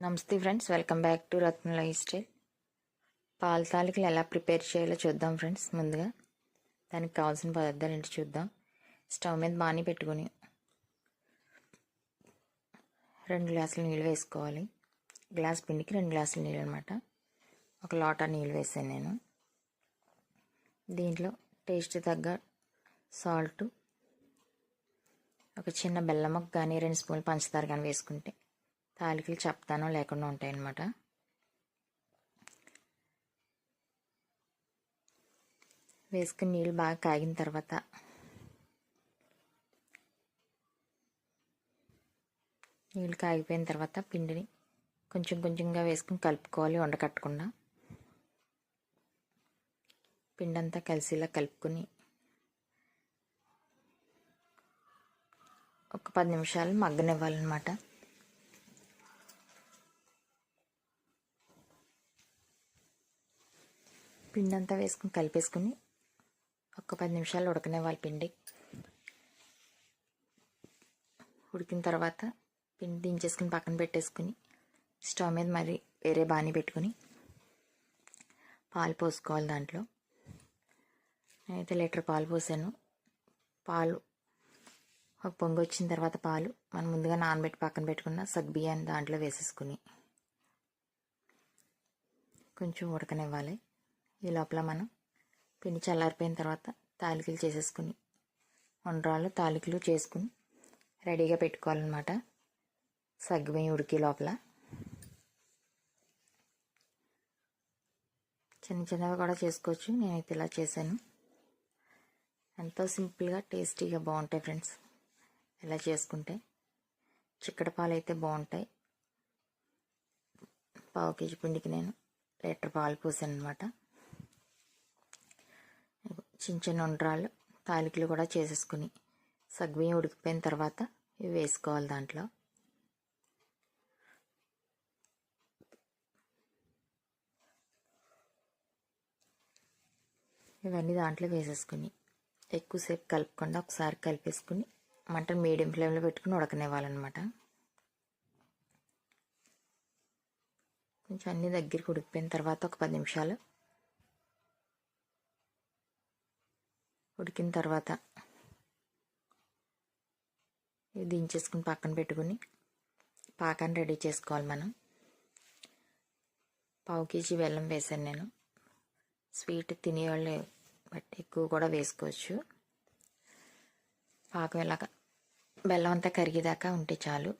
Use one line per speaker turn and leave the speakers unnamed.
నమస్తే friends, welcome back to Ratna life style. పాల తాలికలు ఎలా ప్రిపేర్ చేయాలో చూద్దాం ఫ్రెండ్స్. ముందుగా దానికి కావాల్సిన పదార్థాలు ఏంటి చూద్దాం. స్టవ్ మీద బాణీ పెట్టుకొని 2 గ్లాసులు నీళ్ళు వేసుకోవాలి. గ్లాస్ పిండికి 2 గ్లాసులు నీళ్ళు అనమాట. ఒక లోటా నీళ్ళు వేసాను నేను. దీంట్లో టేస్ట్ తగ్గ సాల్ట్, ఒక చిన్న బెల్లం ముక్క కానీ 2 స్పూన్లు పంచదార కానీ వేసుకుంటే తాలికలు చప్పదనం లేకుండా ఉంటాయన్నమాట. వేసుకుని నీళ్ళు బాగా కాగిన తర్వాత నీళ్ళు కాగిపోయిన తర్వాత పిండిని కొంచెం కొంచెంగా వేసుకుని కలుపుకోవాలి, ఉండకట్టకుండా. పిండి అంతా కలిసిలా కలుపుకొని ఒక 10 నిమిషాలు మగ్గనివ్వాలన్నమాట. పిండి అంతా వేసుకుని కలిపేసుకుని ఒక 10 నిమిషాలు ఉడకనివ్వాలి. పిండి ఉడికిన తర్వాత పిండి దించేసుకుని పక్కన పెట్టేసుకుని స్టవ్ మీద మరి వేరే బాణీ పెట్టుకుని పాలు పోసుకోవాలి. దాంట్లో నేనైతే లీటర్ పాలు పోసాను. పాలు ఒక పొంగు వచ్చిన తర్వాత పాలు మనం ముందుగా నానబెట్టి పక్కన పెట్టుకున్న సగ్గుబియ్యాన్ని దాంట్లో వేసేసుకుని కొంచెం ఉడకనివ్వాలి. ఈ లోపల మనం పిండి చల్లారిపోయిన తర్వాత తాలికలు చేసేసుకుని ఉండ్రాళ్ళు తాలికలు చేసుకుని రెడీగా పెట్టుకోవాలన్నమాట. సగ్గుబియ్యం ఉడికే లోపల చిన్న చిన్నగా కూడా చేసుకోవచ్చు. నేనైతే ఇలా చేశాను. ఎంతో సింపుల్గా టేస్టీగా బాగుంటాయి ఫ్రెండ్స్. ఇలా చేసుకుంటే చిక్కటి పాలు అయితే బాగుంటాయి. పావు కేజీ పిండికి నేను లీటర్ పాలు పోసాను అనమాట. చిన్న చిన్న ఉండ్రాళ్ళు తాలికలు కూడా చేసేసుకుని సగ్గుబియ్యం ఉడికిపోయిన తర్వాత ఇవి వేసుకోవాలి. దాంట్లో ఇవన్నీ దాంట్లో వేసేసుకుని ఎక్కువసేపు కలుపుకుండా ఒకసారి కలిపేసుకుని మంటను మీడియం ఫ్లేమ్లో పెట్టుకుని ఉడకనివ్వాలన్నమాట. కొంచెం అన్నీ దగ్గరికి ఉడికిపోయిన తర్వాత ఒక 10 నిమిషాలు ఉడికిన తర్వాత ఇవి దించేసుకుని పక్కన పెట్టుకుని పాకాన్ని రెడీ చేసుకోవాలి. మనం పావు కేజీ బెల్లం వేసాను నేను. స్వీట్ తినేవాళ్ళు బట్టి ఎక్కువ కూడా వేసుకోవచ్చు. పాకం ఇలాగ బెల్లం అంతా కరిగేదాకా ఉంటే చాలు.